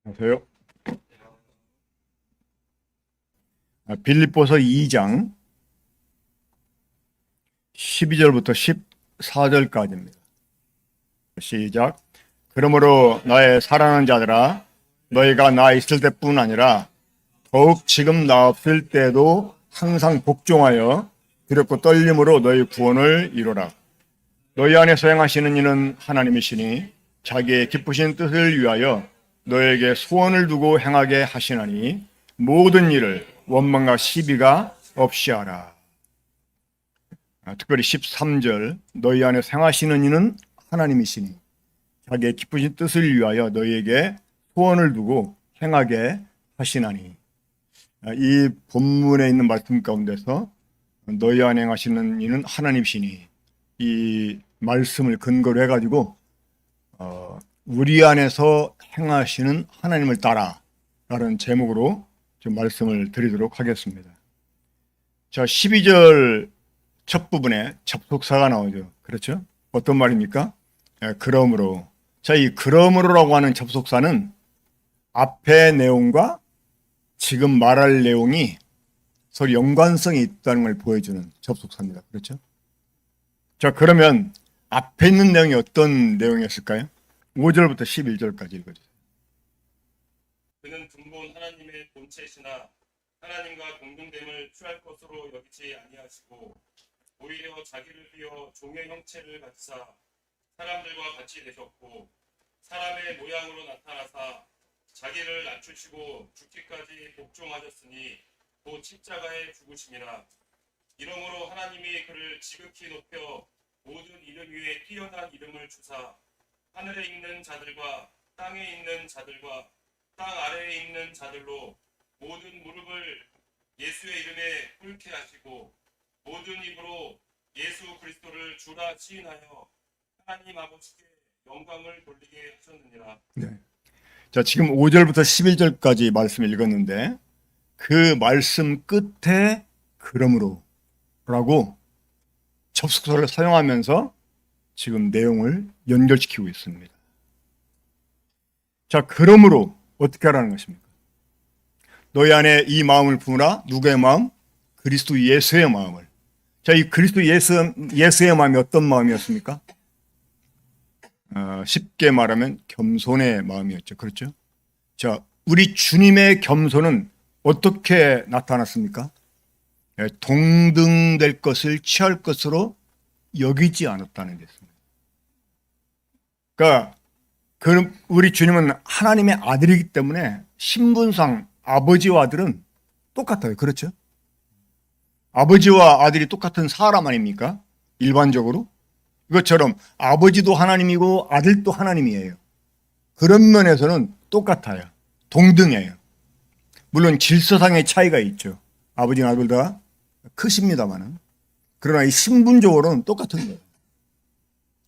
안녕하세요. 빌립보서 2장 12절부터 14절까지입니다. 시작. 그러므로 나의 사랑하는 자들아, 너희가 나 있을 때뿐 아니라 더욱 지금 나 없을 때도 항상 복종하여 두렵고 떨림으로 너희 구원을 이루라. 너희 안에서 행하시는 이는 하나님이시니 자기의 기쁘신 뜻을 위하여 너에게 소원을 두고 행하게 하시나니 모든 일을 원망과 시비가 없이 하라. 특별히 13절 너희 안에서 행하시는 이는 하나님이시니 자기의 기쁘신 뜻을 위하여 너희에게 소원을 두고 행하게 하시나니, 이 본문에 있는 말씀 가운데서 너희 안에 행하시는 이는 하나님이시니 이 말씀을 근거로 해가지고 우리 안에서 행하시는 하나님을 따라 라는 제목으로 좀 말씀을 드리도록 하겠습니다. 자, 12절 첫 부분에 접속사가 나오죠. 그렇죠? 어떤 말입니까? 그러므로. 자, 이 그러므로라고 하는 접속사는 앞의 내용과 지금 말할 내용이 서로 연관성이 있다는 걸 보여주는 접속사입니다. 그렇죠? 자, 그러면 앞에 있는 내용이 어떤 내용이었을까요? 5절부터 11절까지 읽어주세요. 그는 근본 하나님의 본체시나 하나님과 동등됨을 취할 것으로 여기지 아니하시고 오히려 자기를 비어 종의 형체를 가지사 사람들과 같이 되셨고 사람의 모양으로 나타나사 자기를 낮추시고 죽기까지 복종하셨으니 곧 십자가에 죽으심이라. 이러므로 하나님이 그를 지극히 높여 모든 이름 위에 뛰어난 이름을 주사 하늘에 있는 자들과 땅에 있는 자들과 땅 아래에 있는 자들로 모든 무릎을 예수의 이름에 꿇게 하시고 모든 입으로 예수 그리스도를 주라 시인하여 하나님 아버지께 영광을 돌리게 하셨느니라. 네. 자, 지금 5절부터 11절까지 말씀을 읽었는데 그 말씀 끝에 그러므로 라고 접속사를 사용하면서 지금 내용을 연결시키고 있습니다. 자, 그러므로 어떻게 하라는 것입니까? 너희 안에 이 마음을 품으라. 누구의 마음? 그리스도 예수의 마음을. 자, 이 그리스도 예수의 마음이 어떤 마음이었습니까? 쉽게 말하면 겸손의 마음이었죠. 그렇죠? 자, 우리 주님의 겸손은 어떻게 나타났습니까? 동등될 것을 취할 것으로 여기지 않았다는 것입니다. 그러니까 우리 주님은 하나님의 아들이기 때문에 신분상 아버지와 아들은 똑같아요. 그렇죠? 아버지와 아들이 똑같은 사람 아닙니까? 일반적으로. 이것처럼 아버지도 하나님이고 아들도 하나님이에요. 그런 면에서는 똑같아요. 동등해요. 물론 질서상의 차이가 있죠. 아버지와 아들 다 크십니다만은. 그러나 이 신분적으로는 똑같은 거예요.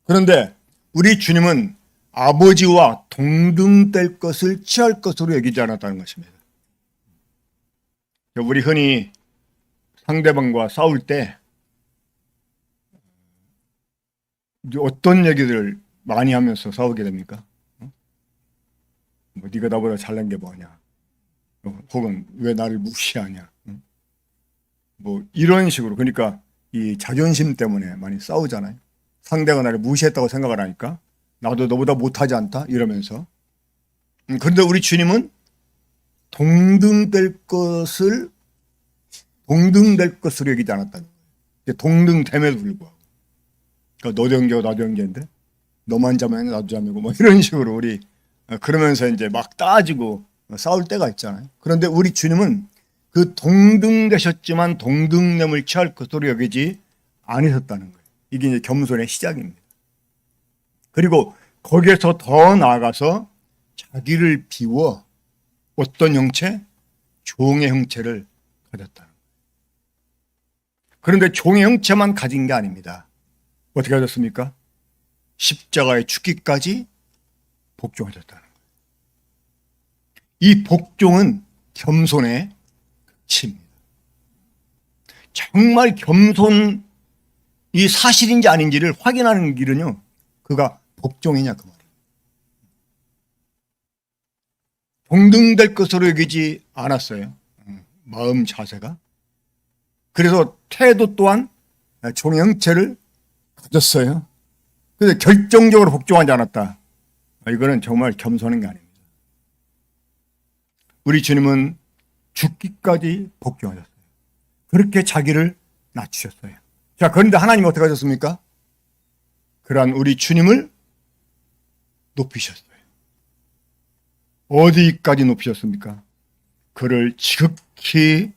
그런데 우리 주님은 아버지와 동등될 것을 취할 것으로 여기지 않았다는 것입니다. 우리 흔히 상대방과 싸울 때 어떤 얘기들을 많이 하면서 싸우게 됩니까? 뭐 네가 나보다 잘난 게 뭐냐? 혹은 왜 나를 무시하냐? 뭐 이런 식으로. 그러니까 이 자존심 때문에 많이 싸우잖아요. 상대가 나를 무시했다고 생각을 하니까 나도 너보다 못하지 않다 이러면서. 그런데 우리 주님은 동등될 것으로 여기지 않았다는 거예요. 동등됨에도 불구하고. 그러니까 너도 형제고 나도 형제인데 너만 자면 나도 자매고 뭐 이런 식으로 우리 그러면서 이제 막 따지고 싸울 때가 있잖아요. 그런데 우리 주님은 그 동등되셨지만 동등됨을 취할 것으로 여기지 않으셨다는 거예요. 이게 이제 겸손의 시작입니다. 그리고 거기에서 더 나아가서 자기를 비워 어떤 형체? 종의 형체를 가졌다는 거예요. 그런데 종의 형체만 가진 게 아닙니다. 어떻게 하셨습니까? 십자가에 죽기까지 복종하셨다는 거예요. 이 복종은 겸손의 끝입니다. 정말 겸손이 사실인지 아닌지를 확인하는 길은요, 그가 복종이냐 그 말이에요. 동등될 것으로 여기지 않았어요. 마음 자세가. 그래서 태도 또한 종의 형체를 가졌어요. 그래서 결정적으로 복종하지 않았다. 이거는 정말 겸손한 게 아닙니다. 우리 주님은 죽기까지 복종하셨어요. 그렇게 자기를 낮추셨어요. 자, 그런데 하나님은 어떻게 하셨습니까? 그러한 우리 주님을 높이셨어요. 어디까지 높이셨습니까? 그를 지극히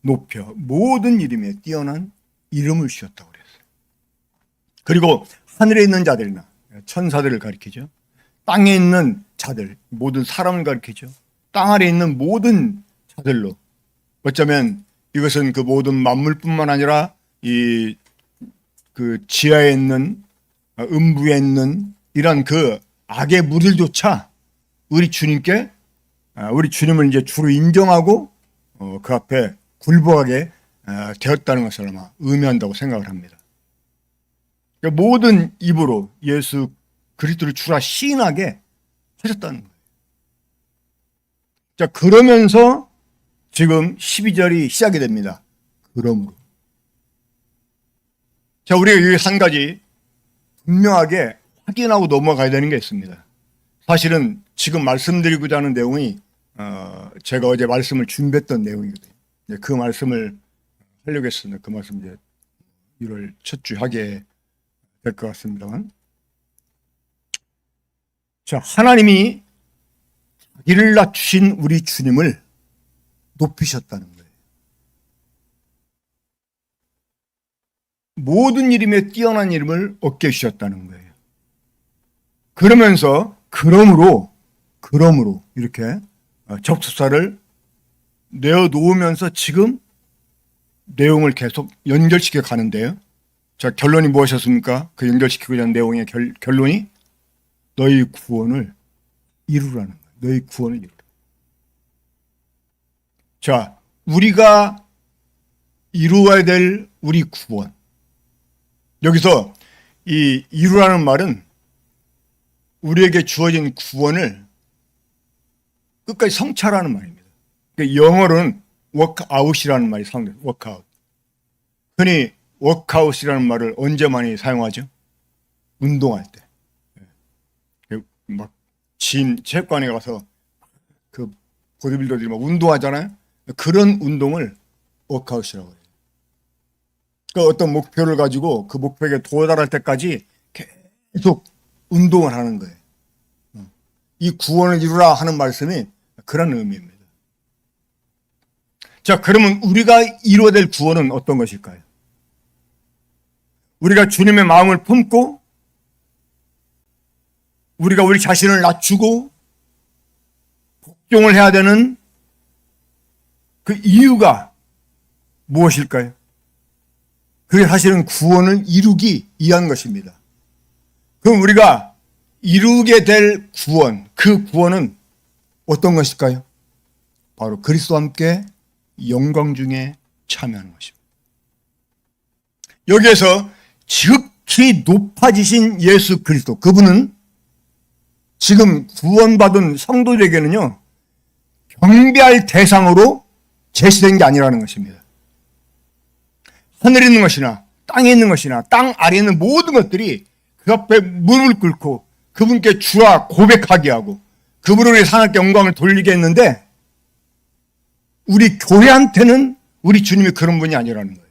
높여 모든 이름에 뛰어난 이름을 주셨다고 그랬어요. 그리고 하늘에 있는 자들이나 천사들을 가리키죠. 땅에 있는 자들, 모든 사람을 가리키죠. 땅 아래에 있는 모든 자들로. 어쩌면 이것은 그 모든 만물뿐만 아니라 그 지하에 있는 음부에 있는 이런 그 악의 무리조차 우리 주님께 우리 주님을 이제 주로 인정하고 그 앞에 굴복하게 되었다는 것을 아마 의미한다고 생각을 합니다. 그러니까 모든 입으로 예수 그리스도를 주라 시인하게 하셨다는 거예요. 자, 그러면서 지금 12절이 시작이 됩니다. 그러므로. 자, 우리가 여기 한 가지 분명하게 확인하고 넘어가야 되는 게 있습니다. 사실은 지금 말씀드리고자 하는 내용이 제가 어제 말씀을 준비했던 내용이거든요. 그 말씀을 하려고 했습니다. 그 말씀 이제 1월 첫 주 하게 될 것 같습니다만. 자, 하나님이 자기를 낮추신 우리 주님을 높이셨다는 거예요. 모든 이름에 뛰어난 이름을 얻게 주셨다는 거예요. 그러면서 그러므로 이렇게 접속사를 내어놓으면서 지금 내용을 계속 연결시켜 가는데요. 자, 결론이 무엇이었습니까? 그 연결시키고자 하는 내용의 결론이 너희 구원을 이루라는 거예요. 너희 구원을 이루라. 자, 우리가 이루어야 될 우리 구원. 여기서 이 이루라는 말은 우리에게 주어진 구원을 끝까지 성취하라는 말입니다. 그러니까 영어로는 workout이라는 말이 사용돼요. workout. 흔히 workout이라는 말을 언제 많이 사용하죠? 운동할 때. 막 체육관에 가서 그 보디빌더들이 막 운동하잖아요. 그런 운동을 워크아웃이라고 해요. 그러니까 어떤 목표를 가지고 그 목표에 도달할 때까지 계속 운동을 하는 거예요. 이 구원을 이루라 하는 말씀이 그런 의미입니다. 자, 그러면 우리가 이루어야 될 구원은 어떤 것일까요? 우리가 주님의 마음을 품고 우리가 우리 자신을 낮추고 복종을 해야 되는 그 이유가 무엇일까요? 그게 사실은 구원을 이루기 위한 것입니다. 그럼 우리가 이루게 될 구원, 그 구원은 어떤 것일까요? 바로 그리스도와 함께 영광 중에 참여하는 것입니다. 여기에서 지극히 높아지신 예수 그리스도, 그분은 지금 구원받은 성도들에게는요, 경배할 대상으로 제시된 게 아니라는 것입니다. 하늘에 있는 것이나 땅에 있는 것이나 땅 아래에 있는 모든 것들이 그 앞에 무릎을 꿇고 그분께 주라 고백하게 하고 그분을 위해 하나님께 영광을 돌리게 했는데, 우리 교회한테는 우리 주님이 그런 분이 아니라는 거예요.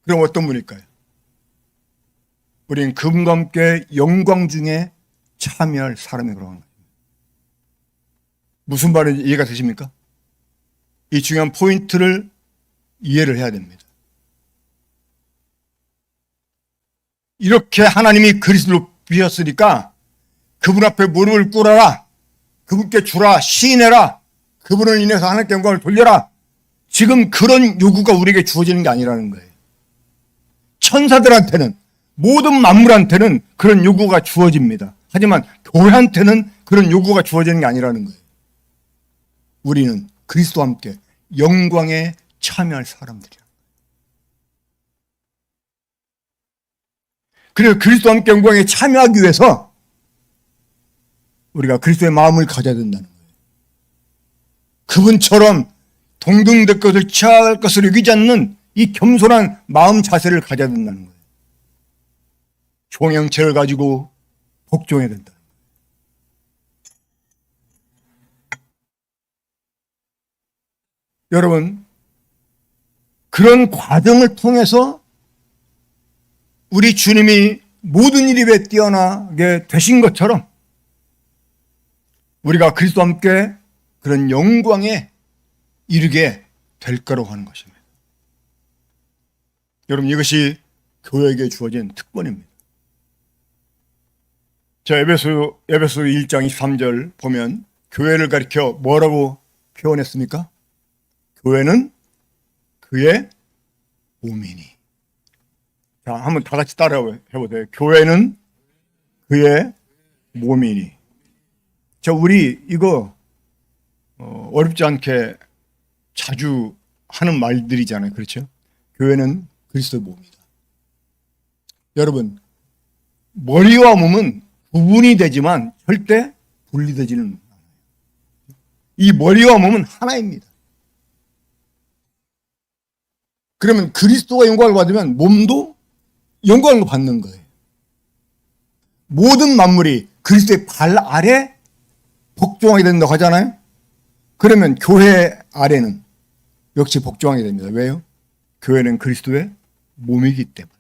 그럼 어떤 분일까요? 우리는 그분과 함께 영광 중에 참여할 사람이 그런 거예요. 무슨 말인지 이해가 되십니까? 이 중요한 포인트를 이해를 해야 됩니다. 이렇게 하나님이 그리스도를 높이셨으니까 그분 앞에 무릎을 꿇어라, 그분께 주라, 시인해라, 그분을 인해서 하나님께 영광을 돌려라. 지금 그런 요구가 우리에게 주어지는 게 아니라는 거예요. 천사들한테는, 모든 만물한테는 그런 요구가 주어집니다. 하지만 교회한테는 그런 요구가 주어지는 게 아니라는 거예요. 우리는 그리스도와 함께 영광에 참여할 사람들이야. 그래서 그리스도와 함께 영광에 참여하기 위해서 우리가 그리스도의 마음을 가져야 된다는 거예요. 그분처럼 동등될 것을 취할 것을 여기지 않는 이 겸손한 마음 자세를 가져야 된다는 거예요. 종형체를 가지고 복종해야 된다. 여러분, 그런 과정을 통해서 우리 주님이 모든 일에 뛰어나게 되신 것처럼 우리가 그리스도와 함께 그런 영광에 이르게 될 거라고 하는 것입니다. 여러분, 이것이 교회에게 주어진 특권입니다. 자, 에베소 1장 23절 보면 교회를 가리켜 뭐라고 표현했습니까? 교회는 그의 몸이니. 자, 한번 다 같이 따라 해보세요. 교회는 그의 몸이니. 자, 우리 이거 어렵지 않게 자주 하는 말들이잖아요. 그렇죠? 교회는 그리스도의 몸이다. 여러분, 머리와 몸은 구분이 되지만 절대 분리되지는 않아요. 이 머리와 몸은 하나입니다. 그러면 그리스도가 영광을 받으면 몸도 영광을 받는 거예요. 모든 만물이 그리스도의 발 아래 복종하게 된다고 하잖아요. 그러면 교회 아래는 역시 복종하게 됩니다. 왜요? 교회는 그리스도의 몸이기 때문에.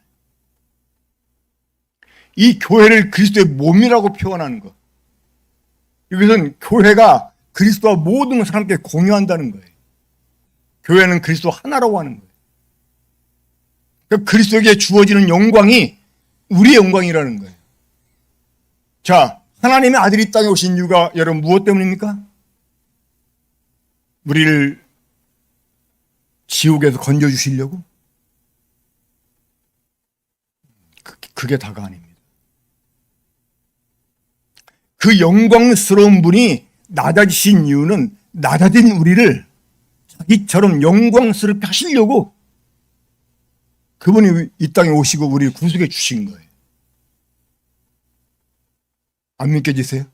이 교회를 그리스도의 몸이라고 표현하는 것. 이것은 교회가 그리스도와 모든 것을 함께 공유한다는 거예요. 교회는 그리스도 하나라고 하는 거예요. 그러니까 그리스도에게 주어지는 영광이 우리의 영광이라는 거예요. 자, 하나님의 아들이 땅에 오신 이유가 여러분 무엇 때문입니까? 우리를 지옥에서 건져주시려고? 그게 다가 아닙니다. 그 영광스러운 분이 낮아지신 이유는 낮아진 우리를 자기처럼 영광스럽게 하시려고 그분이 이 땅에 오시고 우리를 구속해 주신 거예요. 안 믿겨지세요?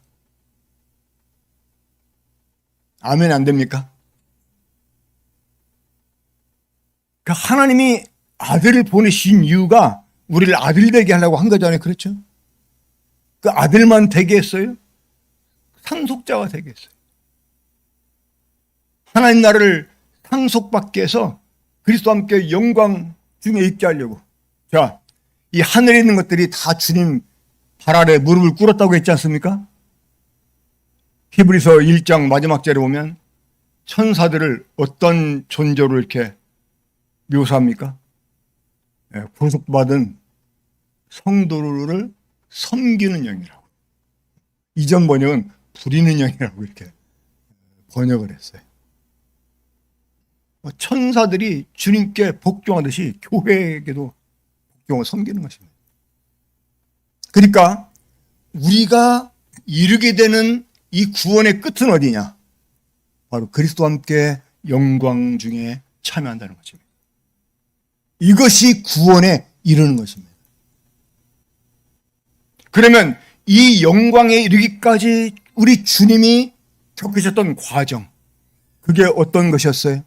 아멘 안 됩니까? 그러니까 하나님이 아들을 보내신 이유가 우리를 아들 되게 하려고 한 거잖아요. 그렇죠? 그 아들만 되게 했어요? 상속자가 되게 했어요. 하나님 나라를 상속받게 해서 그리스도와 함께 영광 중에 있게 하려고. 자, 이 하늘에 있는 것들이 다 주님 발 아래 무릎을 꿇었다고 했지 않습니까? 히브리서 1장 마지막 절에 보면 천사들을 어떤 존재로 이렇게 묘사합니까? 구속받은 성도를 섬기는 영이라고. 이전 번역은 부리는 영이라고 이렇게 번역을 했어요. 천사들이 주님께 복종하듯이 교회에게도 복종을 섬기는 것입니다. 그러니까 우리가 이르게 되는 이 구원의 끝은 어디냐? 바로 그리스도와 함께 영광 중에 참여한다는 것입니다. 이것이 구원에 이르는 것입니다. 그러면 이 영광에 이르기까지 우리 주님이 겪으셨던 과정, 그게 어떤 것이었어요?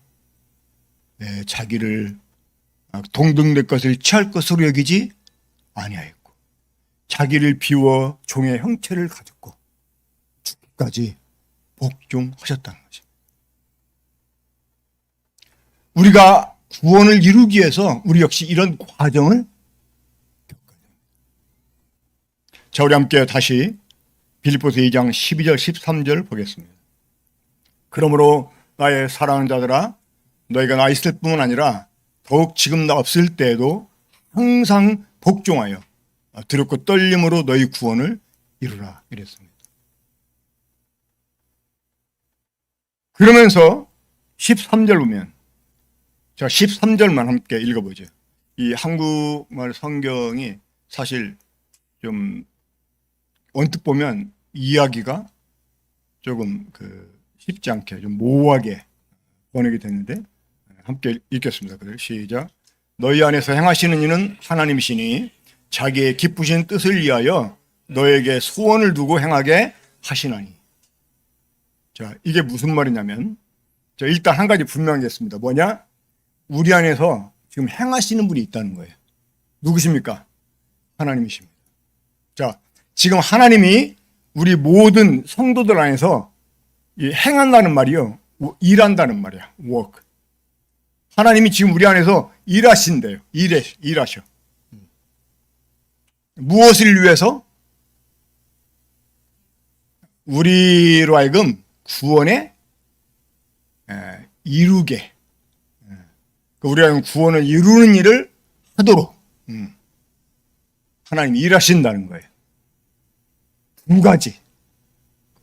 네, 자기를 동등될 것을 취할 것으로 여기지 아니하였고, 자기를 비워 종의 형체를 가졌고 죽기까지 복종하셨다는 것입니다. 우리가 구원을 이루기 위해서 우리 역시 이런 과정을 겪어야 됩니다. 자, 우리 함께 다시 빌립보서 2장 12절 13절 보겠습니다. 그러므로 나의 사랑하는 자들아, 너희가 나 있을 뿐만 아니라 더욱 지금 나 없을 때에도 항상 복종하여 두렵고 떨림으로 너희 구원을 이루라 이랬습니다. 그러면서 13절 보면, 자 13절만 함께 읽어보죠. 이 한국말 성경이 사실 좀 언뜻 보면 이야기가 조금 쉽지 않게 좀 모호하게 번역이 됐는데 함께 읽겠습니다. 시작. 너희 안에서 행하시는 이는 하나님이시니 자기의 기쁘신 뜻을 위하여 너에게 소원을 두고 행하게 하시나니. 자, 이게 무슨 말이냐면 자, 일단 한 가지 분명한 게 있습니다. 뭐냐? 우리 안에서 지금 행하시는 분이 있다는 거예요. 누구십니까? 하나님이십니다. 자, 지금 하나님이 우리 모든 성도들 안에서 이 행한다는 말이요. 일한다는 말이야. work. 하나님이 지금 우리 안에서 일하신대요. 일하셔. 무엇을 위해서? 우리로 하여금 구원에 이루게. 우리가 하여금 구원을 이루는 일을 하도록 하나님이 일하신다는 거예요. 두 가지.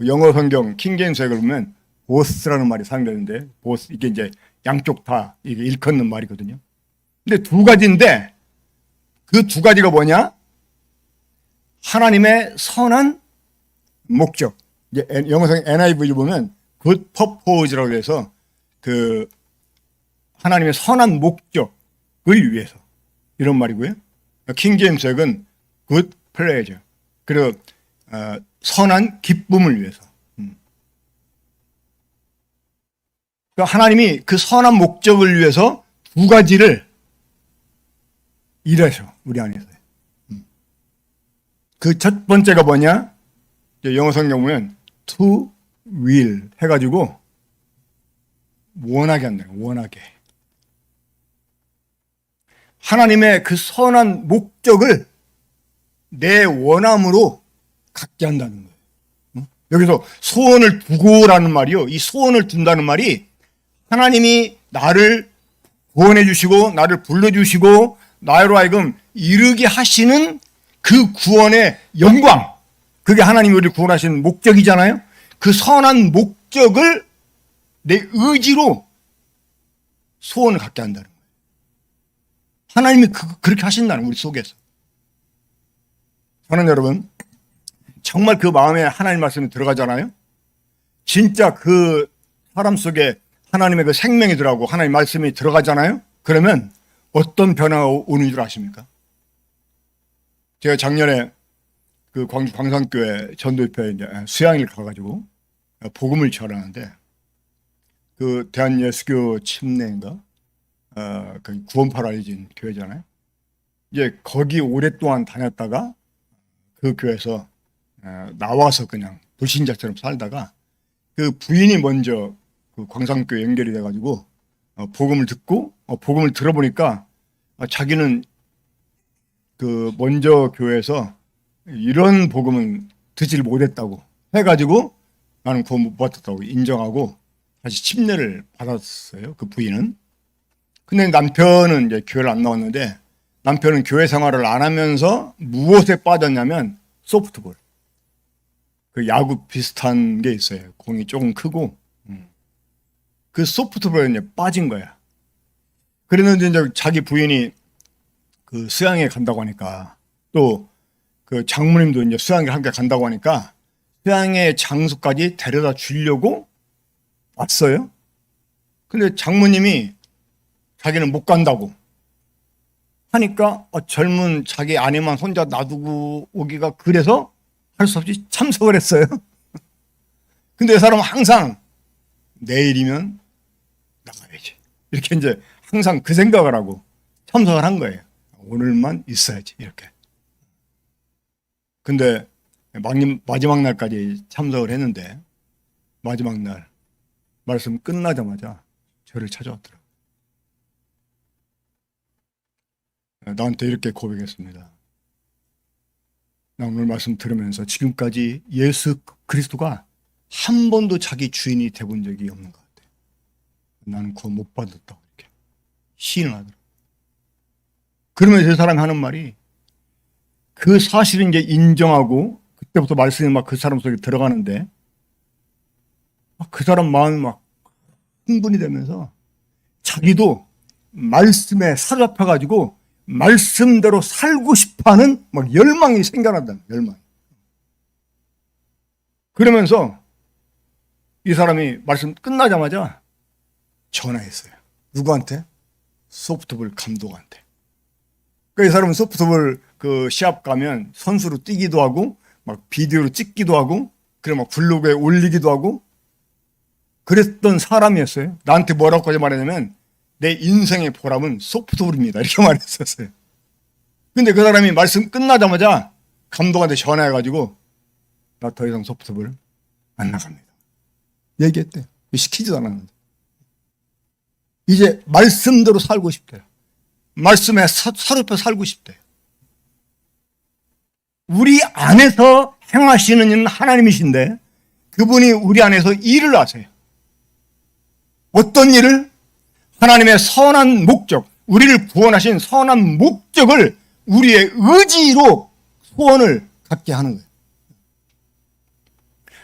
영어 성경 킹제임스에 보면 보스라는 말이 사용되는데 보스 이게 이제 양쪽 다 이게 일컫는 말이거든요. 근데 두 가지인데 그 두 가지가 뭐냐? 하나님의 선한 목적. 이제 영어 성경 NIV를 보면 good purpose라고 해서 그 하나님의 선한 목적을 위해서 이런 말이고요. 킹제임스는 good pleasure. 그리고 선한 기쁨을 위해서. 그러니까 하나님이 그 선한 목적을 위해서 두 가지를 일하셔 우리 안에서. 그 첫 번째가 뭐냐? 영어 성경 보면 to will 해가지고 원하게 한다. 원하게. 하나님의 그 선한 목적을 내 원함으로 갖게 한다는 거예요. 여기서 소원을 두고라는 말이요. 이 소원을 둔다는 말이 하나님이 나를 구원해 주시고 나를 불러주시고 나로 하여금 이르게 하시는 그 구원의 영광. 그게 하나님이 우리를 구원하시는 목적이잖아요. 그 선한 목적을 내 의지로 소원을 갖게 한다는 거예요. 하나님이 그렇게 하신다는 우리 속에서. 저는 여러분 정말 그 마음에 하나님 말씀이 들어가잖아요. 진짜 그 사람 속에 하나님의 그 생명이 들어가고 하나님 말씀이 들어가잖아요. 그러면 어떤 변화가 오는 줄 아십니까? 제가 작년에 그 광주 광산교회 전도협회 이제 수양일 가가지고 복음을 전하는데 그 대한예수교 침례인가 그 구원파로 알려진 교회잖아요. 이제 거기 오랫동안 다녔다가 그 교회에서 나와서 그냥 불신자처럼 살다가 그 부인이 먼저 그 광산교회 연결이 돼가지고 복음을 듣고 복음을 들어보니까 자기는 그 먼저 교회에서 이런 복음은 듣지를 못했다고 해가지고 나는 구원 못 받았다고 인정하고 다시 침례를 받았어요. 그 부인은. 근데 남편은 이제 교회를 안 나왔는데 남편은 교회 생활을 안 하면서 무엇에 빠졌냐면 소프트볼. 그 야구 비슷한 게 있어요. 공이 조금 크고 그 소프트볼에 이제 빠진 거야. 그랬는데 이제 자기 부인이 그 수양에 간다고 하니까 또 그 장모님도 이제 수양에 함께 간다고 하니까 수양의 장소까지 데려다 주려고 왔어요. 근데 장모님이 자기는 못 간다고 하니까 젊은 자기 아내만 혼자 놔두고 오기가 그래서 할 수 없이 참석을 했어요. 근데 이 사람은 항상 내일이면 나가야지. 이렇게 이제 항상 그 생각을 하고 참석을 한 거예요. 오늘만 있어야지 이렇게. 근데 마지막 날까지 참석을 했는데 마지막 날 말씀 끝나자마자 저를 찾아왔더라고요. 나한테 이렇게 고백했습니다. 나 오늘 말씀 들으면서 지금까지 예수 그리스도가 한 번도 자기 주인이 돼본 적이 없는 것 같아. 나는 구원 못 받았다고 이렇게 시인을 하더라고요. 그러면서 이 사람이 하는 말이 그 사실을 이제 인정하고 그때부터 말씀이 막 그 사람 속에 들어가는데 그 사람 마음이 막 흥분이 되면서 자기도 말씀에 사로잡혀가지고 말씀대로 살고 싶어하는 막 열망이 생겨난다. 열망. 그러면서 이 사람이 말씀 끝나자마자 전화했어요. 누구한테? 소프트볼 감독한테. 그러니까 이 사람은 소프트볼 그 시합 가면 선수로 뛰기도 하고 막 비디오로 찍기도 하고 그리고 막 블로그에 올리기도 하고 그랬던 사람이었어요. 나한테 뭐라고 말하냐면 내 인생의 보람은 소프트볼입니다. 이렇게 말했었어요. 근데 그 사람이 말씀 끝나자마자 감독한테 전화해가지고 나 더 이상 소프트볼 안 나갑니다. 얘기했대요. 시키지도 않았는데. 이제 말씀대로 살고 싶대요. 말씀에 사로잡혀 살고 싶대요. 우리 안에서 행하시는 이는 하나님이신데 그분이 우리 안에서 일을 하세요. 어떤 일을? 하나님의 선한 목적, 우리를 구원하신 선한 목적을 우리의 의지로 소원을 갖게 하는 거예요.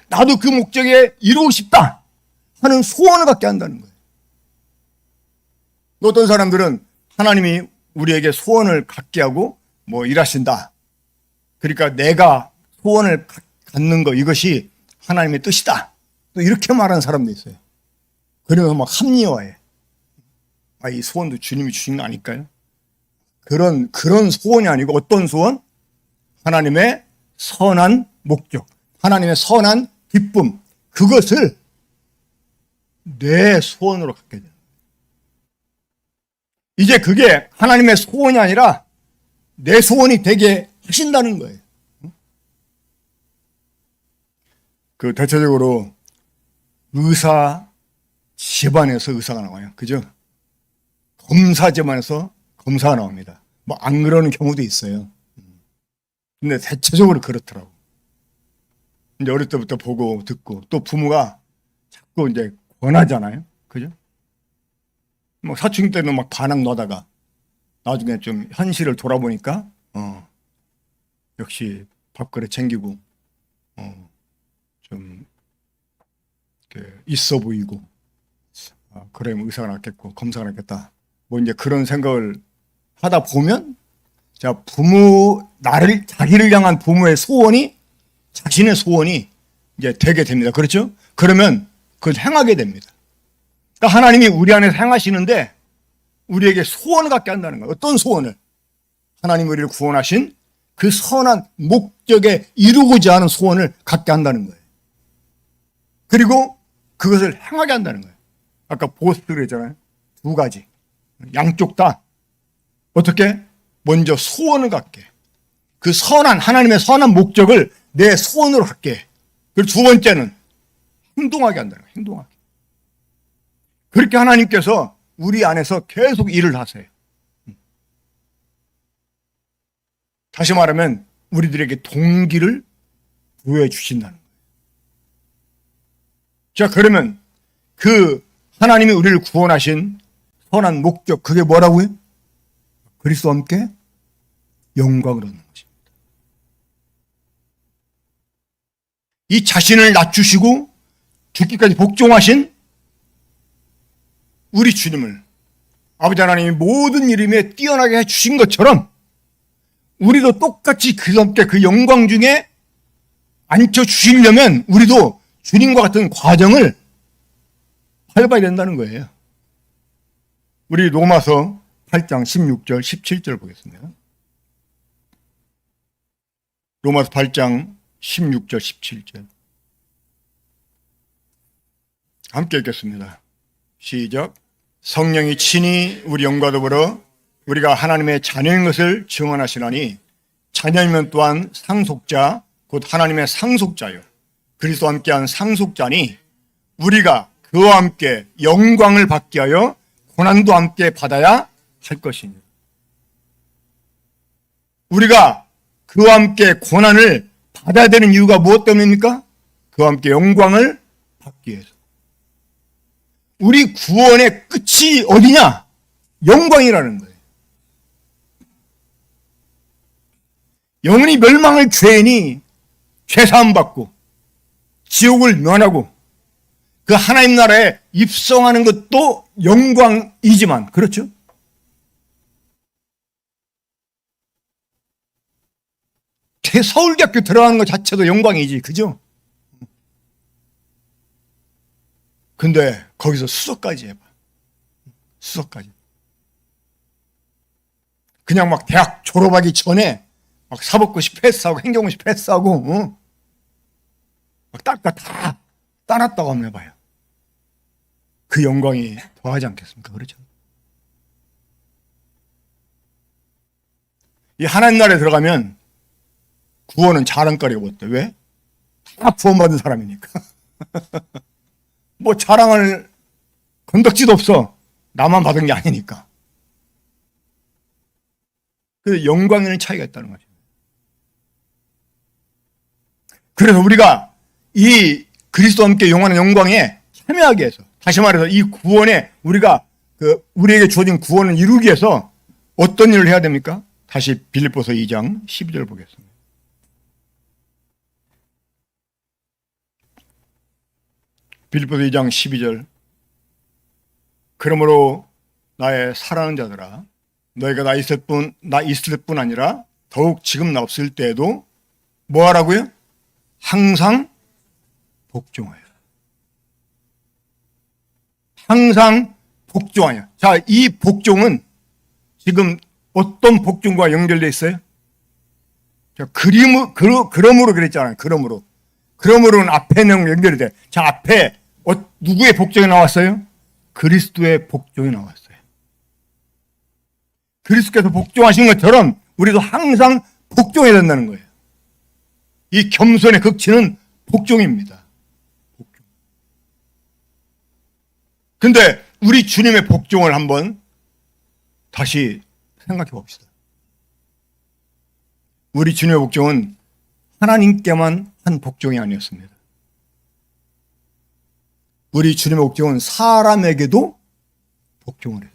나도 그 목적에 이루고 싶다 하는 소원을 갖게 한다는 거예요. 어떤 사람들은 하나님이 우리에게 소원을 갖게 하고 뭐 일하신다. 그러니까 내가 소원을 갖는 거 이것이 하나님의 뜻이다. 또 이렇게 말하는 사람도 있어요. 그러면 막 합리화해. 이 소원도 주님이 주신 거 아닐까요? 그런 소원이 아니고 어떤 소원? 하나님의 선한 목적, 하나님의 선한 기쁨, 그것을 내 소원으로 갖게 돼요. 이제 그게 하나님의 소원이 아니라 내 소원이 되게 하신다는 거예요. 그 대체적으로 의사 집안에서 의사가 나와요. 그죠? 검사 집안에서 검사가 나옵니다. 뭐 안 그러는 경우도 있어요. 근데 대체적으로 그렇더라고. 이제 어릴 때부터 보고 듣고 또 부모가 자꾸 이제 권하잖아요. 그죠? 뭐 사춘기 때는 막 반항 넣다가 나중에 좀 현실을 돌아보니까 역시 밥그릇 챙기고 좀 있어 보이고 그러면 의사가 낫겠고 검사가 낫겠다. 뭐 이제 그런 생각을 하다 보면 자 자기를 향한 부모의 소원이 자신의 소원이 이제 되게 됩니다. 그렇죠? 그러면 그걸 행하게 됩니다. 그러니까 하나님이 우리 안에서 행하시는데 우리에게 소원을 갖게 한다는 거예요. 어떤 소원을? 하나님이 우리를 구원하신 그 선한 목적에 이루고자 하는 소원을 갖게 한다는 거예요. 그리고 그것을 행하게 한다는 거예요. 아까 보스를 했잖아요. 두 가지. 양쪽 다 어떻게? 먼저 소원을 갖게. 그 하나님의 선한 목적을 내 소원으로 갖게. 그리고 두 번째는 행동하게 한다는 거예요. 행동하게. 그렇게 하나님께서 우리 안에서 계속 일을 하세요. 다시 말하면 우리들에게 동기를 부여해 주신다는 거예요. 자, 그러면 그 하나님이 우리를 구원하신 선한 목적, 그게 뭐라고요? 그리스도와 함께 영광을 얻는 것입니다. 이 자신을 낮추시고 죽기까지 복종하신 우리 주님을 아버지 하나님이 모든 이름에 뛰어나게 해주신 것처럼 우리도 똑같이 함께 그 영광 중에 앉혀주시려면 우리도 주님과 같은 과정을 밟아야 된다는 거예요. 우리 로마서 8장 16절 17절 보겠습니다. 로마서 8장 16절 17절 함께 읽겠습니다. 시작. 성령이 친히 우리 영과 더불어 우리가 하나님의 자녀인 것을 증언하시나니 자녀이면 또한 상속자 곧 하나님의 상속자요 그리스도와 함께한 상속자니 우리가 그와 함께 영광을 받게 하여 고난도 함께 받아야 할 것이니 우리가 그와 함께 고난을 받아야 되는 이유가 무엇 때문입니까? 그와 함께 영광을 받기 위해서. 우리 구원의 끝이 어디냐? 영광이라는 거예요. 영원히 멸망을 죄인이 죄사함 받고 지옥을 면하고 그 하나님 나라에 입성하는 것도 영광이지만 그렇죠? 서울대학교 들어가는 것 자체도 영광이지, 그죠? 근데 거기서 수석까지 해봐. 수석까지. 그냥 막 대학 졸업하기 전에 막 사법고시 패스하고 행정고시 패스하고 막 다 따놨다고 한번 해봐요. 그 영광이 더하지 않겠습니까? 그렇죠? 이 하나님 나라에 들어가면 구원은 자랑거리가 없대. 왜? 다 구원받은 사람이니까. 뭐 자랑할 건덕지도 없어. 나만 받은 게 아니니까. 그 영광에는 차이가 있다는 거죠. 그래서 우리가 이 그리스도와 함께 영원한 영광에 참여하기 위해서, 다시 말해서 이 구원에 우리가 우리에게 주어진 구원을 이루기 위해서 어떤 일을 해야 됩니까? 다시 빌립보서 2장 12절 보겠습니다. 빌립보서 2장 12절. 그러므로 나의 사랑하는 자들아, 너희가 나 있을 뿐 아니라 더욱 지금 나 없을 때에도 뭐 하라고요? 항상 복종하여. 항상 복종하여. 자, 이 복종은 지금 어떤 복종과 연결되어 있어요? 자, 그러므로 그랬잖아요. 그러므로는 앞에는 연결이 돼. 자, 앞에 누구의 복종이 나왔어요? 그리스도의 복종이 나왔어요. 그리스도께서 복종하신 것처럼 우리도 항상 복종해야 된다는 거예요. 이 겸손의 극치는 복종입니다. 복종. 근데 우리 주님의 복종을 한번 다시 생각해 봅시다. 우리 주님의 복종은 하나님께만 한 복종이 아니었습니다. 우리 주님의 복종은 사람에게도 복종을 해요.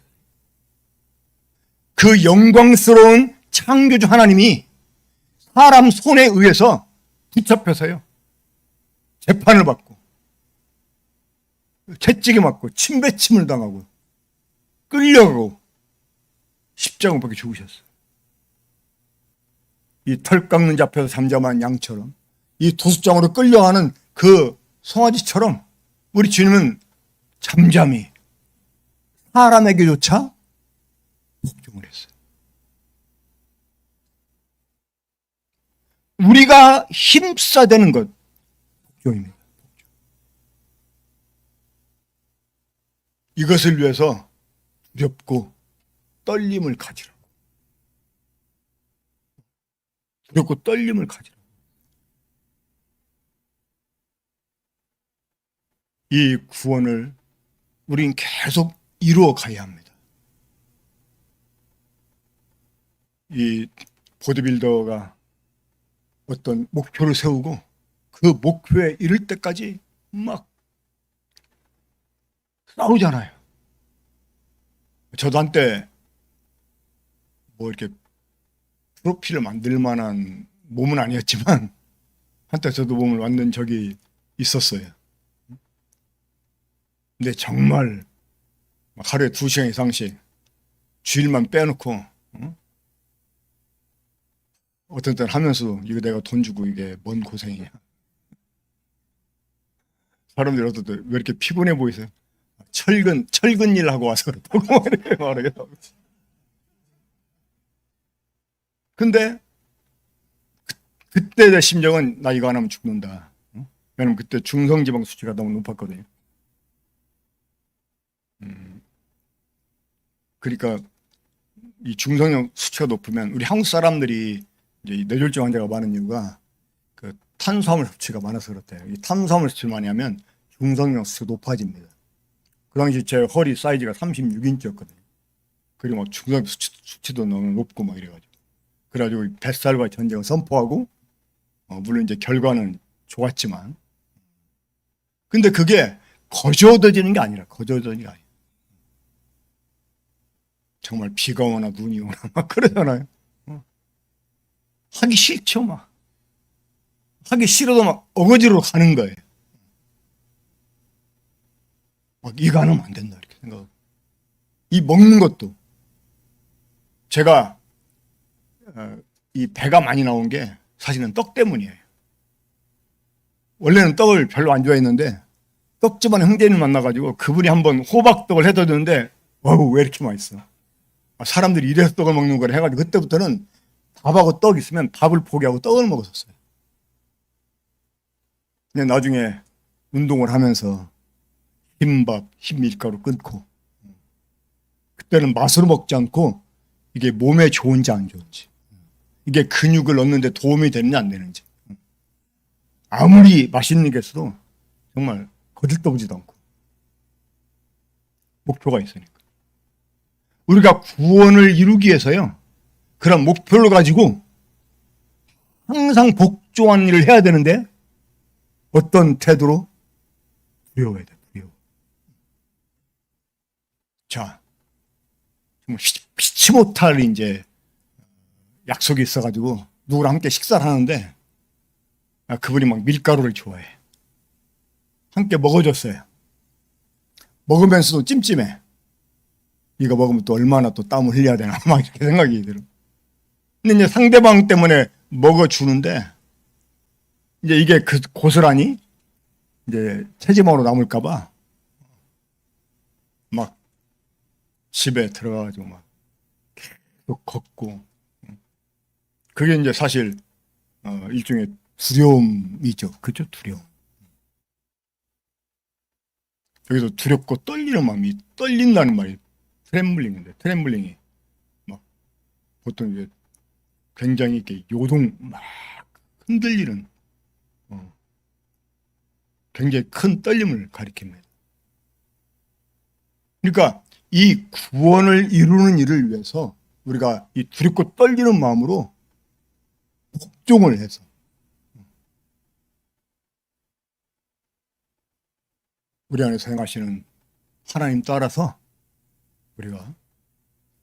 그 영광스러운 창조주 하나님이 사람 손에 의해서 붙잡혀서요, 재판을 받고 채찍에 맞고 침뱉침을 당하고 끌려가고 십자가 못 박혀 죽으셨어요. 이 털 깎는 자 앞에서 잠잠한 양처럼, 이 도수장으로 끌려가는 그 송아지처럼 우리 주님은 잠잠히 사람에게조차 복종을 했어요. 우리가 힘써야 되는 것, 복종입니다. 복종. 이것을 위해서 두렵고 떨림을 가지라고. 두렵고 떨림을 가지라고. 이 구원을 우리는 계속 이루어 가야 합니다. 이 보디빌더가 어떤 목표를 세우고 그 목표에 이를 때까지 막 싸우잖아요. 저도 한때 뭐 이렇게 프로필을 만들 만한 몸은 아니었지만 한때 저도 몸을 만든 적이 있었어요. 근데 정말 하루에 2시간 이상씩 주일만 빼놓고 어떤 때는 하면서도 이거 내가 돈 주고 이게 뭔 고생이냐. 사람들이 어떨 때 왜 이렇게 피곤해 보이세요? 철근 일 하고 와서 그렇다고 이렇게 말하겠다고. 근데 그때 내 심정은 나 이거 안 하면 죽는다. 왜냐면 그때 중성지방 수치가 너무 높았거든요. 그러니까 이 중성형 수치가 높으면 우리 한국 사람들이 이제 뇌졸중 환자가 많은 이유가 그 탄수화물 섭취가 많아서 그렇대요. 이 탄수화물 섭취를 많이 하면 중성형 수치가 높아집니다. 그 당시 제 허리 사이즈가 36인치였거든요. 그리고 막 중성형 수치도 너무 높고 막 이래가지고. 그래가지고 뱃살과 전쟁을 선포하고, 물론 이제 결과는 좋았지만, 근데 그게 거저어지는 게 아니라, 정말 비가 오나 눈이 오나 막 그러잖아요. 하기 싫죠, 막. 하기 싫어도 막 어거지로 가는 거예요. 막 이거 안 하면 안 된다, 이렇게 생각하고. 이 먹는 것도. 제가, 이 배가 많이 나온 게 사실은 떡 때문이에요. 원래는 떡을 별로 안 좋아했는데, 떡집안 형제님 만나가지고 그분이 한번 호박떡을 해다 주는데, 왜 이렇게 맛있어? 사람들이 이래서 떡을 먹는 거라 해가지고, 그때부터는 밥하고 떡 있으면 밥을 포기하고 떡을 먹었었어요. 근데 나중에 운동을 하면서 흰밥, 흰밀가루 끊고, 그때는 맛으로 먹지 않고 이게 몸에 좋은지 안 좋은지, 이게 근육을 얻는데 도움이 되는지 안 되는지, 아무리 맛있는 게 있어도 정말 거들떠보지도 않고 목표가 있으니까. 우리가 구원을 이루기 위해서요, 그런 목표를 가지고 항상 복종한 일을 해야 되는데 어떤 태도로? 두려워해야 돼, 두려워. 자, 정말 피치 못할 이제 약속이 있어가지고 누구랑 함께 식사를 하는데 그분이 막 밀가루를 좋아해. 함께 먹어줬어요. 먹으면서도 찜찜해. 이거 먹으면 또 얼마나 또 땀을 흘려야 되나 막 이렇게 생각이 들어. 근데 이제 상대방 때문에 먹어주는데 이제 이게 그 고스란히 이제 체지방으로 남을까봐 막 집에 들어가가지고 막 계속 걷고, 그게 이제 사실 일종의 두려움이죠. 그죠? 두려움. 여기서 두렵고 떨리는 마음이, 떨린다는 말이 트렘블링인데, 트렘블링이 막 보통 이제 굉장히 이렇게 요동 막 흔들리는 굉장히 큰 떨림을 가리킵니다. 그러니까 이 구원을 이루는 일을 위해서 우리가 이 두렵고 떨리는 마음으로 복종을 해서 우리 안에서 행하시는 하나님 따라서 우리가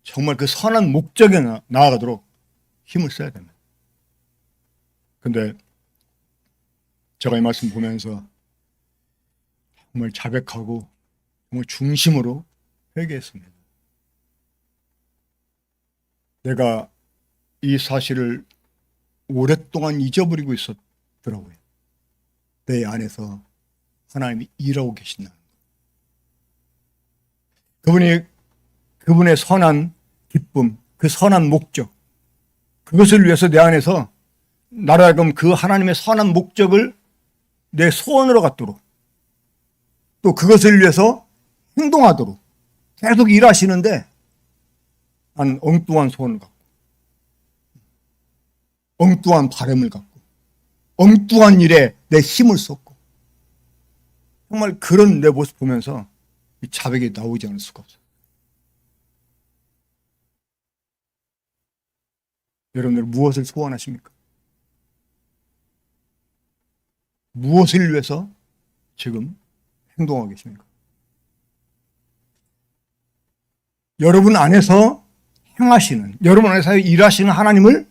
정말 그 선한 목적에 나아가도록 힘을 써야 됩니다. 근데 제가 이 말씀 보면서 정말 자백하고 정말 중심으로 회개했습니다. 내가 이 사실을 오랫동안 잊어버리고 있었더라고요. 내 안에서 하나님이 일하고 계신다는 것. 그분의 선한 기쁨, 그 선한 목적, 그것을 위해서 내 안에서 나로 하여금 그 하나님의 선한 목적을 내 소원으로 갖도록, 또 그것을 위해서 행동하도록 계속 일하시는데 나는 엉뚱한 소원을 갖고, 엉뚱한 바람을 갖고, 엉뚱한 일에 내 힘을 쏟고, 정말 그런 내 모습 보면서 이 자백이 나오지 않을 수가 없어요. 여러분들 무엇을 소원하십니까? 무엇을 위해서 지금 행동하고 계십니까? 여러분 안에서 행하시는, 여러분 안에서 일하시는 하나님을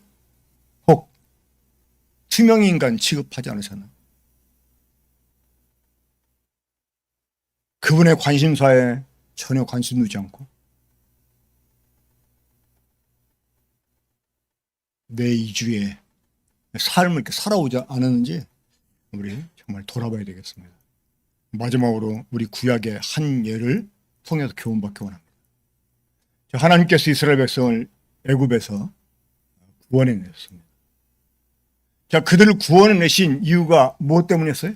혹 투명인간 취급하지 않으셨나요? 그분의 관심사에 전혀 관심 두지 않고 내 이주에 삶을 이렇게 살아오지 않았는지 우리 정말 돌아봐야 되겠습니다. 마지막으로 우리 구약의 한 예를 통해서 교훈받기 원합니다. 하나님께서 이스라엘 백성을 애굽에서 구원해냈습니다. 자, 그들을 구원해내신 이유가 무엇 때문이었어요?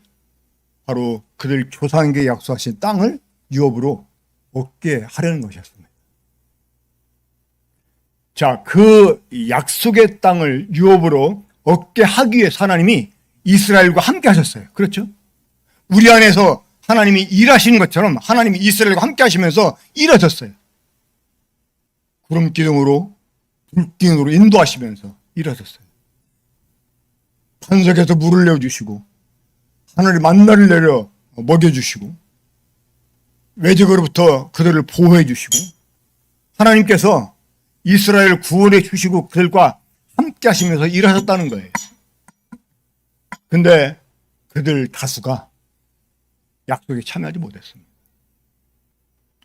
바로 그들 조상에게 약속하신 땅을 유업으로 얻게 하려는 것이었습니다. 자, 그 약속의 땅을 유업으로 얻게 하기 위해 하나님이 이스라엘과 함께 하셨어요. 그렇죠? 우리 안에서 하나님이 일하시는 것처럼 하나님이 이스라엘과 함께 하시면서 일하셨어요. 구름 기둥으로, 불 기둥으로 인도하시면서 일하셨어요. 반석에서 물을 내어주시고 하늘에 만나를 내려 먹여주시고 외적으로부터 그들을 보호해 주시고 하나님께서 이스라엘을 구원해 주시고 그들과 함께 하시면서 일하셨다는 거예요. 근데 그들 다수가 약속에 참여하지 못했습니다.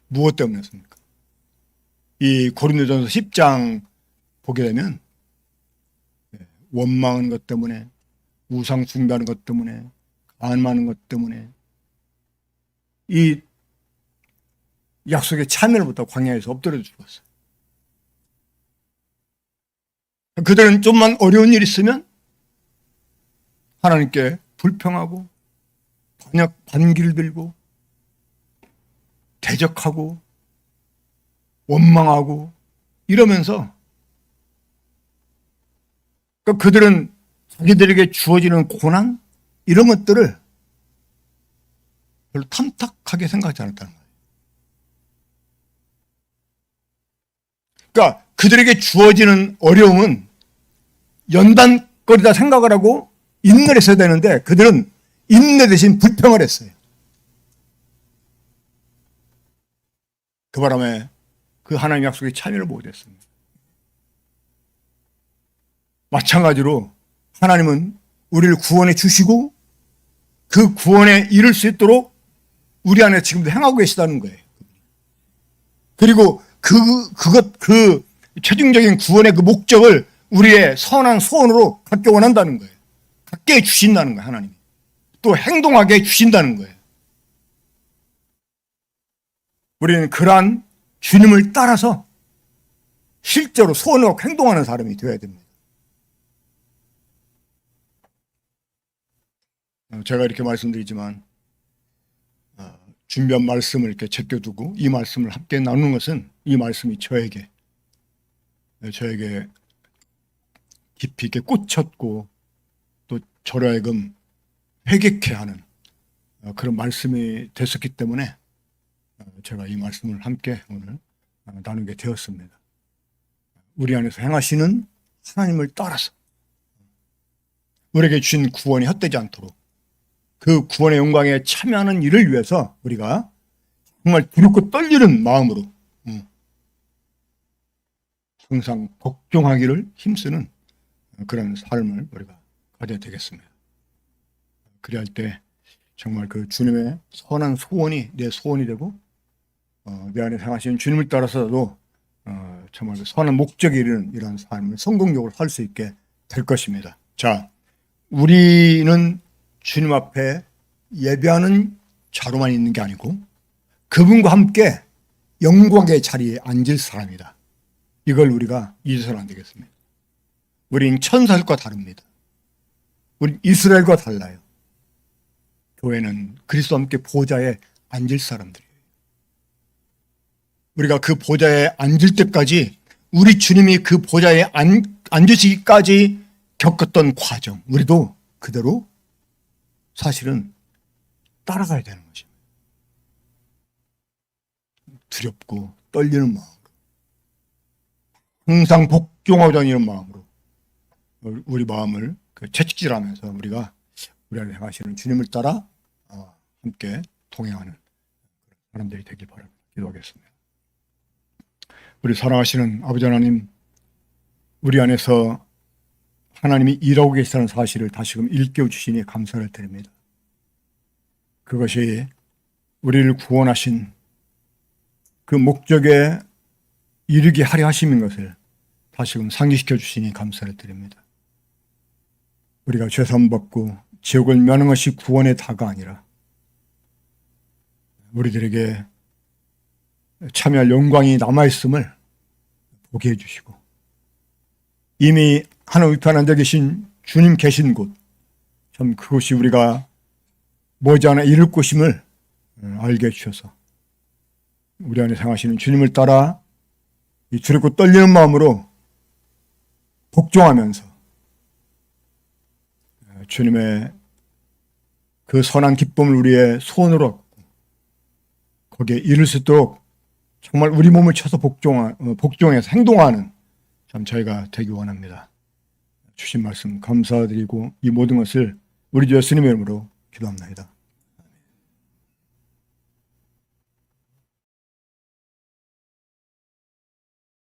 무엇 때문이었습니까? 이 고린도전서 10장 보게 되면 원망하는 것 때문에, 우상 숭배하는 것 때문에, 간음하는 것 때문에 이 약속에 참여를 못하고 광야에서 엎드려 죽었어요. 그들은 좀만 어려운 일 있으면 하나님께 불평하고 반기를 들고 대적하고 원망하고 이러면서 그러니까 그들은 자기들에게 주어지는 고난 이런 것들을 별로 탐탁하게 생각하지 않았다는 거예요. 그러니까 그들에게 주어지는 어려움은 연단거리다 생각을 하고 인내를 했어야 되는데 그들은 인내 대신 불평을 했어요. 그 바람에 그 하나님 약속에 참여를 못했습니다. 마찬가지로 하나님은 우리를 구원해 주시고 그 구원에 이를 수 있도록 우리 안에 지금도 행하고 계시다는 거예요. 그리고 그 최종적인 구원의 그 목적을 우리의 선한 소원으로 갖게 원한다는 거예요. 갖게 해 주신다는 거예요, 하나님이. 또 행동하게 해 주신다는 거예요. 우리는 그러한 주님을 따라서 실제로 소원을 갖고 행동하는 사람이 되어야 됩니다. 제가 이렇게 말씀드리지만 준비한 말씀을 이렇게 제껴두고 이 말씀을 함께 나누는 것은 이 말씀이 저에게 깊이 있게 꽂혔고 또 저로 하여금 회개케 하는 그런 말씀이 됐었기 때문에 제가 이 말씀을 함께 오늘 나누게 되었습니다. 우리 안에서 행하시는 하나님을 따라서 우리에게 주신 구원이 헛되지 않도록 그 구원의 영광에 참여하는 일을 위해서 우리가 정말 두렵고 떨리는 마음으로 항상 복종하기를 힘쓰는 그런 삶을 우리가 가져야 되겠습니다. 그리할 때 정말 그 주님의 선한 소원이 내 소원이 되고 내 안에 행하시는 주님을 따라서도 정말 그 선한 목적에 이르는 이러한 삶을 성공적으로 살 수 있게 될 것입니다. 자, 우리는 주님 앞에 예배하는 자로만 있는 게 아니고 그분과 함께 영광의 자리에 앉을 사람이다. 이걸 우리가 잊어서는 안 되겠습니다. 우리는 천사들과 다릅니다. 우리 이스라엘과 달라요. 교회는 그리스도와 함께 보좌에 앉을 사람들이에요. 우리가 그 보좌에 앉을 때까지 우리 주님이 그 보좌에 앉으시기까지 겪었던 과정, 우리도 그대로 사실은 따라가야 되는 것입니다. 두렵고 떨리는 마음으로 항상 복종하자 이런 마음으로 우리 마음을 채찍질하면서 우리가 우리 안에 행하시는 주님을 따라 함께 동행하는 사람들이 되길 바랍니다. 기도하겠습니다. 우리 사랑하시는 아버지 하나님, 우리 안에서 하나님이 일하고 계시다는 사실을 다시금 일깨워 주시니 감사를 드립니다. 그것이 우리를 구원하신 그 목적에 이르게 하려 하심인 것을 다시금 상기시켜 주시니 감사를 드립니다. 우리가 죄사함 받고 지옥을 면하는 것이 구원의 다가 아니라 우리들에게 참여할 영광이 남아있음을 보게 해주시고 이미 하나님 우편 앉아 계신 주님 계신 곳, 참 그곳이 우리가 머지않아 이룰 곳임을 알게 해주셔서 우리 안에 행하시는 주님을 따라 이 두렵고 떨리는 마음으로 복종하면서 주님의 그 선한 기쁨을 우리의 소원으로 얻고 거기에 이룰 수 있도록 정말 우리 몸을 쳐서 복종해서 행동하는 참 저희가 되기 원합니다. 주신 말씀 감사드리고 이 모든 것을 우리 주 예수님의 이름으로 기도합니다.